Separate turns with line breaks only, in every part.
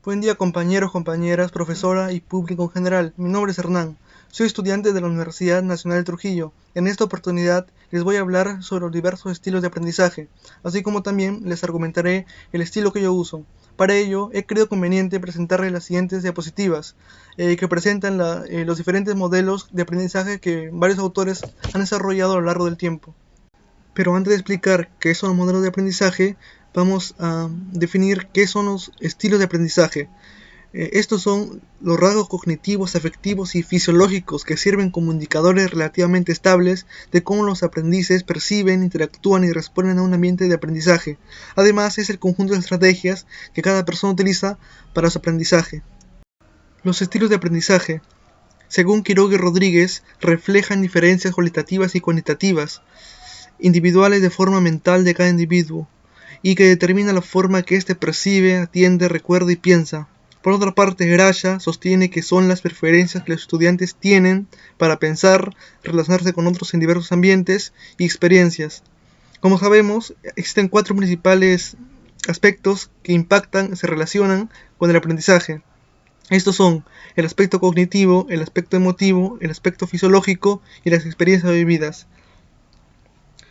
Buen día compañeros, compañeras, profesora y público en general. Mi nombre es Hernán. Soy estudiante de la Universidad Nacional de Trujillo. En esta oportunidad les voy a hablar sobre los diversos estilos de aprendizaje, así como también les argumentaré el estilo que yo uso. Para ello, he creído conveniente presentarles las siguientes diapositivas, que presentan los diferentes modelos de aprendizaje que varios autores han desarrollado a lo largo del tiempo. Pero antes de explicar qué son los modelos de aprendizaje, vamos a definir qué son los estilos de aprendizaje. Estos son los rasgos cognitivos, afectivos y fisiológicos que sirven como indicadores relativamente estables de cómo los aprendices perciben, interactúan y responden a un ambiente de aprendizaje. Además, es el conjunto de estrategias que cada persona utiliza para su aprendizaje. Los estilos de aprendizaje, según Quiroga y Rodríguez, reflejan diferencias cualitativas y cuantitativas, individuales de forma mental de cada individuo, y que determina la forma que éste percibe, atiende, recuerda y piensa. Por otra parte, Grasha sostiene que son las preferencias que los estudiantes tienen para pensar, relacionarse con otros en diversos ambientes y experiencias. Como sabemos, existen 4 principales aspectos que impactan, se relacionan con el aprendizaje. Estos son el aspecto cognitivo, el aspecto emotivo, el aspecto fisiológico y las experiencias vividas.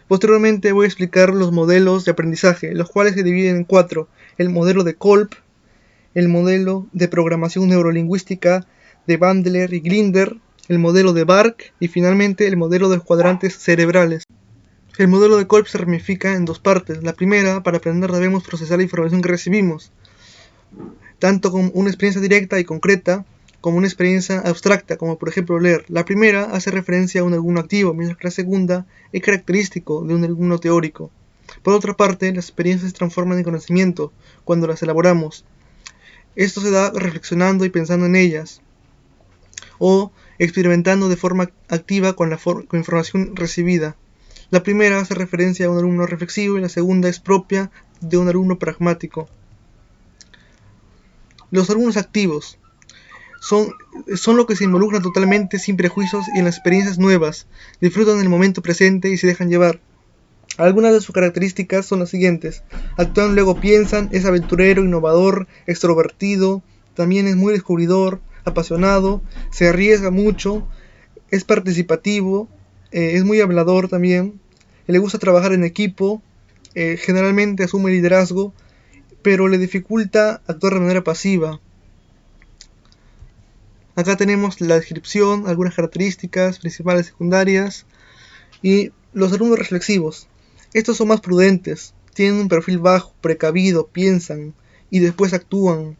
Posteriormente voy a explicar los modelos de aprendizaje, los cuales se dividen en 4. El modelo de Kolb, el modelo de programación neurolingüística de Bandler y Grinder, el modelo de Bark y finalmente el modelo de los cuadrantes cerebrales. El modelo de Kolb se ramifica en 2 partes. La primera, para aprender debemos procesar la información que recibimos, tanto como una experiencia directa y concreta, como una experiencia abstracta, como por ejemplo leer. La primera hace referencia a un alumno activo, mientras que la segunda es característico de un alumno teórico. Por otra parte, las experiencias se transforman en conocimiento cuando las elaboramos. Esto se da reflexionando y pensando en ellas, o experimentando de forma activa con información recibida. La primera hace referencia a un alumno reflexivo y la segunda es propia de un alumno pragmático. Los alumnos activos son los que se involucran totalmente sin prejuicios y en las experiencias nuevas, disfrutan del momento presente y se dejan llevar. Algunas de sus características son las siguientes: actúan, luego piensan, es aventurero, innovador, extrovertido, también es muy descubridor, apasionado, se arriesga mucho, es participativo, es muy hablador también, le gusta trabajar en equipo, generalmente asume liderazgo, pero le dificulta actuar de manera pasiva. Acá tenemos la descripción, algunas características principales, secundarias, y los alumnos reflexivos. Estos son más prudentes, tienen un perfil bajo, precavido, piensan y después actúan,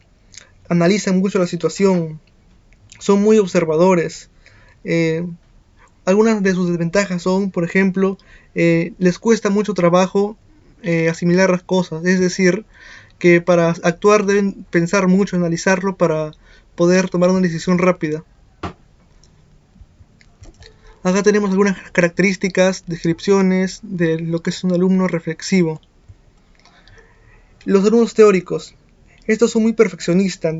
analizan mucho la situación, son muy observadores. Algunas de sus desventajas son, por ejemplo, les cuesta mucho trabajo asimilar las cosas, es decir, que para actuar deben pensar mucho, analizarlo para poder tomar una decisión rápida. Acá tenemos algunas características, descripciones de lo que es un alumno reflexivo. Los alumnos teóricos. Estos son muy perfeccionistas,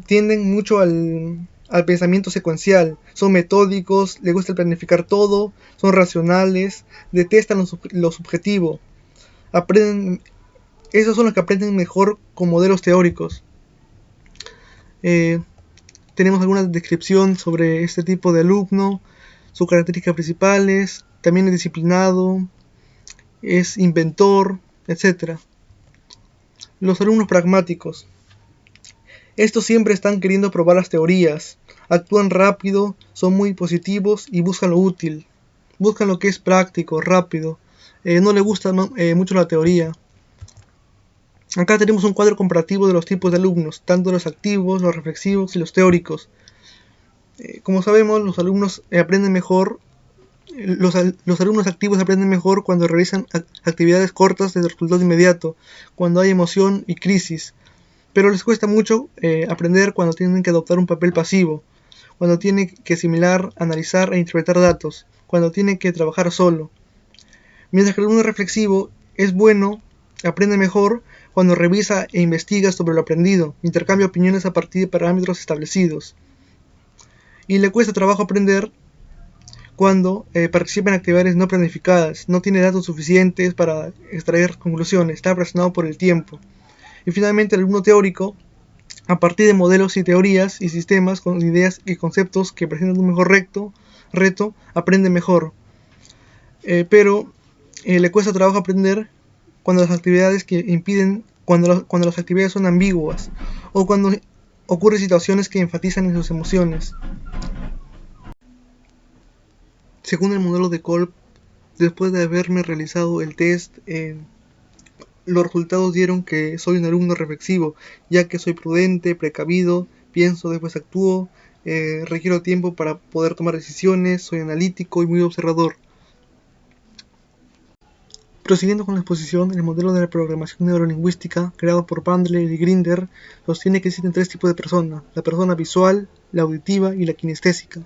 tienden mucho al pensamiento secuencial, son metódicos, les gusta planificar todo, son racionales, detestan lo subjetivo. Esos son los que aprenden mejor con modelos teóricos. Tenemos alguna descripción sobre este tipo de alumno, sus características principales, también es disciplinado, es inventor, etc. Los alumnos pragmáticos. Estos siempre están queriendo probar las teorías, actúan rápido, son muy positivos y buscan lo útil, buscan lo que es práctico, rápido, no les gusta mucho la teoría. Acá tenemos un cuadro comparativo de los tipos de alumnos, tanto los activos, los reflexivos y los teóricos. Como sabemos, los alumnos aprenden mejor, los alumnos activos aprenden mejor cuando realizan actividades cortas de resultado inmediato, cuando hay emoción y crisis, pero les cuesta mucho aprender cuando tienen que adoptar un papel pasivo, cuando tienen que asimilar, analizar e interpretar datos, cuando tienen que trabajar solo. Mientras que el alumno reflexivo es bueno, aprende mejor cuando revisa e investiga sobre lo aprendido, intercambia opiniones a partir de parámetros establecidos. Y le cuesta trabajo aprender cuando participa en actividades no planificadas, no tiene datos suficientes para extraer conclusiones, está presionado por el tiempo. Y finalmente el alumno teórico a partir de modelos y teorías y sistemas con ideas y conceptos que presentan un mejor reto, aprende mejor. Pero le cuesta trabajo aprender cuando las actividades que impiden, cuando las actividades son ambiguas o cuando ocurren situaciones que enfatizan en sus emociones. Según el modelo de Kolb, después de haberme realizado el test, los resultados dieron que soy un alumno reflexivo, ya que soy prudente, precavido, pienso, después actúo, requiero tiempo para poder tomar decisiones, soy analítico y muy observador. Prosiguiendo con la exposición, el modelo de la programación neurolingüística, creado por Bandler y Grinder, sostiene que existen tres tipos de personas: la persona visual, la auditiva y la kinestésica.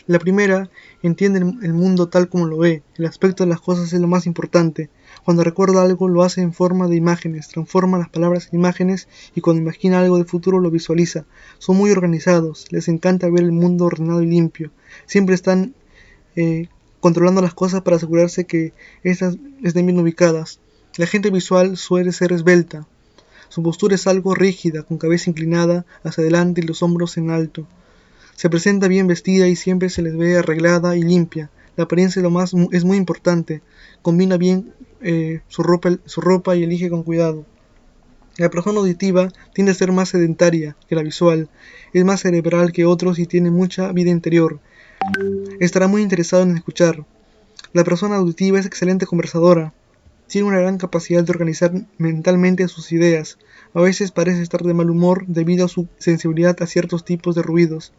La primera entiende el mundo tal como lo ve, el aspecto de las cosas es lo más importante. Cuando recuerda algo lo hace en forma de imágenes, transforma las palabras en imágenes y cuando imagina algo de futuro lo visualiza. Son muy organizados, les encanta ver el mundo ordenado y limpio. Siempre están controlando las cosas para asegurarse que estas estén bien ubicadas. La gente visual suele ser esbelta. Su postura es algo rígida, con cabeza inclinada hacia adelante y los hombros en alto. Se presenta bien vestida y siempre se les ve arreglada y limpia. La apariencia es muy importante. Combina bien su ropa y elige con cuidado. La persona auditiva tiende a ser más sedentaria que la visual. Es más cerebral que otros y tiene mucha vida interior. Estará muy interesado en escuchar. La persona auditiva es excelente conversadora. Tiene una gran capacidad de organizar mentalmente sus ideas. A veces parece estar de mal humor debido a su sensibilidad a ciertos tipos de ruidos.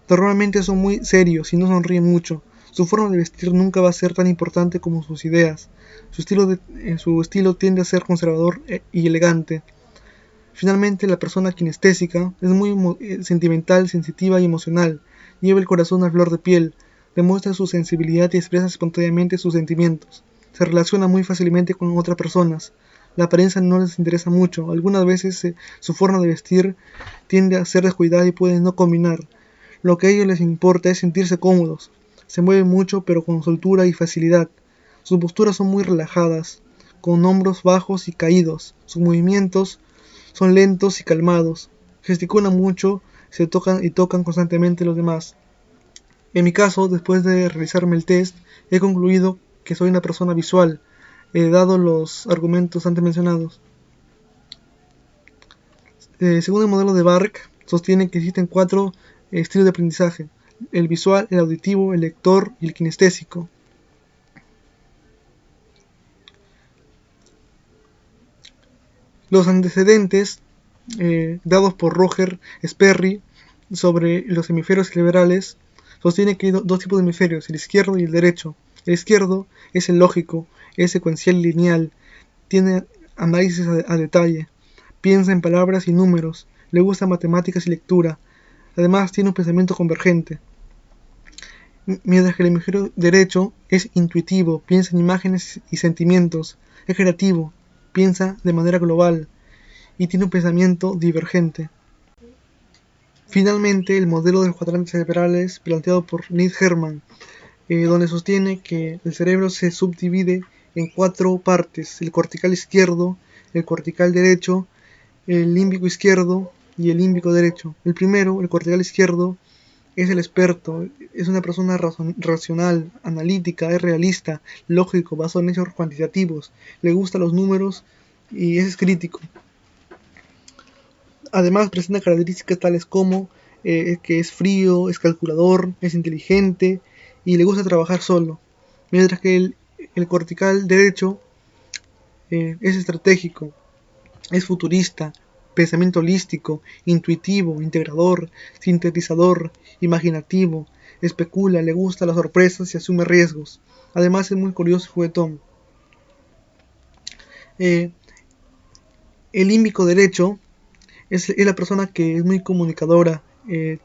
Normalmente son muy serios y no sonríen mucho. Su forma de vestir nunca va a ser tan importante como sus ideas. Su estilo tiende a ser conservador y elegante. Finalmente, la persona kinestésica es muy sentimental, sensitiva y emocional. Lleva el corazón a flor de piel. Demuestra su sensibilidad y expresa espontáneamente sus sentimientos. Se relaciona muy fácilmente con otras personas. La apariencia no les interesa mucho. Algunas veces su forma de vestir tiende a ser descuidada y puede no combinar. Lo que a ellos les importa es sentirse cómodos. Se mueven mucho pero con soltura y facilidad. Sus posturas son muy relajadas, con hombros bajos y caídos. Sus movimientos son lentos y calmados. Gesticulan mucho, se tocan y tocan constantemente a los demás. En mi caso, después de realizarme el test, he concluido que soy una persona visual, dado los argumentos antes mencionados. Según el modelo de Bark, sostiene que existen 4 estilos de aprendizaje: el visual, el auditivo, el lector y el kinestésico. Los antecedentes dados por Roger Sperry sobre los hemisferios cerebrales sostiene que hay dos tipos de hemisferios, el izquierdo y el derecho. El izquierdo es el lógico, es secuencial y lineal, tiene análisis a detalle, piensa en palabras y números, le gusta matemáticas y lectura. Además tiene un pensamiento convergente, mientras que el hemisferio derecho es intuitivo, piensa en imágenes y sentimientos, es creativo, piensa de manera global y tiene un pensamiento divergente. Finalmente, el modelo de los cuadrantes cerebrales planteado por Neil Herman, donde sostiene que el cerebro se subdivide en 4 partes: el cortical izquierdo, el cortical derecho, el límbico izquierdo y el límbico derecho. El primero, el cortical izquierdo, es el experto, es una persona racional, analítica, es realista, lógico, basado en hechos cuantitativos, le gustan los números y es crítico. Además presenta características tales como que es frío, es calculador, es inteligente y le gusta trabajar solo. Mientras que el cortical derecho es estratégico, es futurista, pensamiento holístico, intuitivo, integrador, sintetizador, imaginativo, especula, le gusta las sorpresas y asume riesgos. Además es muy curioso y juguetón. El límbico derecho es la persona que es muy comunicadora,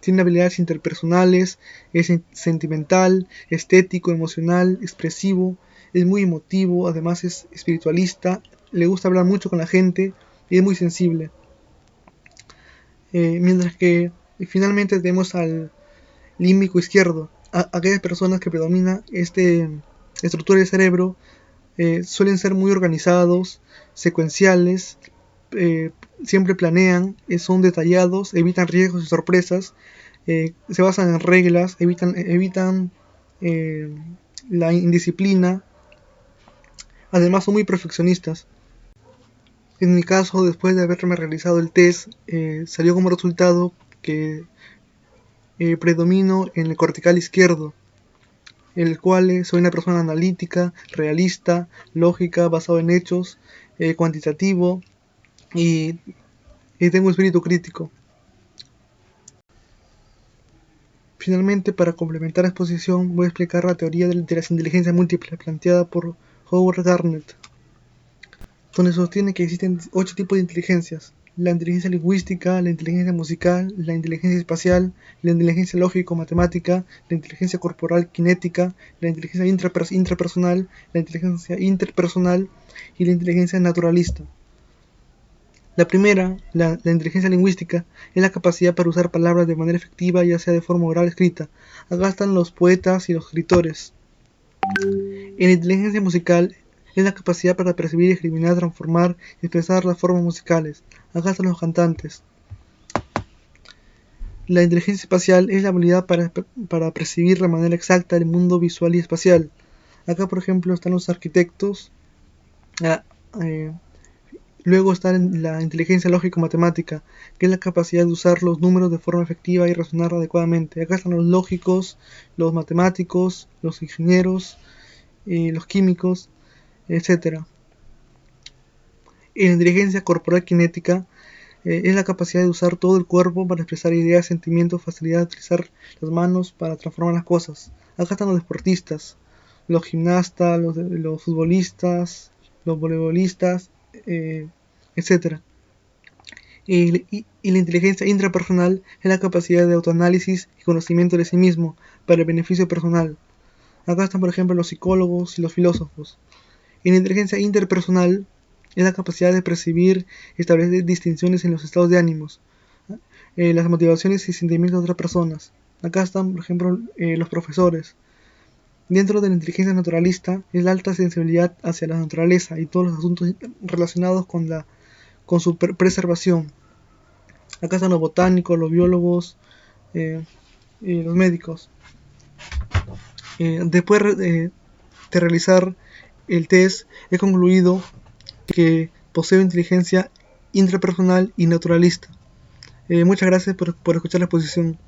tiene habilidades interpersonales, es sentimental, estético, emocional, expresivo, es muy emotivo, además es espiritualista, le gusta hablar mucho con la gente y es muy sensible. Mientras que finalmente tenemos al límbico izquierdo, aquellas personas que predomina esta estructura del cerebro suelen ser muy organizados, secuenciales, siempre planean, son detallados, evitan riesgos y sorpresas, se basan en reglas, evitan la indisciplina. Además son muy perfeccionistas. En mi caso, después de haberme realizado el test, salió como resultado que predomino en el cortical izquierdo, el cual soy una persona analítica, realista, lógica, basado en hechos, cuantitativo y tengo un espíritu crítico. Finalmente, para complementar la exposición, voy a explicar la teoría de las inteligencias múltiples planteada por Howard Garnett, donde sostiene que existen 8 tipos de inteligencias: la inteligencia lingüística, la inteligencia musical, la inteligencia espacial, la inteligencia lógico-matemática, la inteligencia corporal kinética, la inteligencia intrapersonal, la inteligencia interpersonal y la inteligencia naturalista. La primera, la inteligencia lingüística, es la capacidad para usar palabras de manera efectiva, ya sea de forma oral o escrita. Acá están los poetas y los escritores. En la inteligencia musical es la capacidad para percibir, discriminar, transformar y expresar las formas musicales. Acá están los cantantes. La inteligencia espacial es la habilidad para percibir de manera exacta el mundo visual y espacial. Acá, por ejemplo, están los arquitectos. Luego está la inteligencia lógico-matemática, que es la capacidad de usar los números de forma efectiva y razonar adecuadamente. Acá están los lógicos, los matemáticos, los ingenieros, los químicos, etc. Y la inteligencia corporal kinética es la capacidad de usar todo el cuerpo para expresar ideas, sentimientos, facilidad de utilizar las manos para transformar las cosas. Acá están los deportistas, los gimnastas, los futbolistas, los voleibolistas, etc. Y la inteligencia intrapersonal es la capacidad de autoanálisis y conocimiento de sí mismo para el beneficio personal. Acá están, por ejemplo, los psicólogos y los filósofos. Y la inteligencia interpersonal es la capacidad de percibir y establecer distinciones en los estados de ánimos, las motivaciones y sentimientos de otras personas. Acá están, por ejemplo, los profesores. Dentro de la inteligencia naturalista es la alta sensibilidad hacia la naturaleza y todos los asuntos relacionados con su preservación. Acá están los botánicos, los biólogos, los médicos. Después de realizar el test, he concluido que poseo inteligencia intrapersonal y naturalista. Muchas gracias por escuchar la exposición.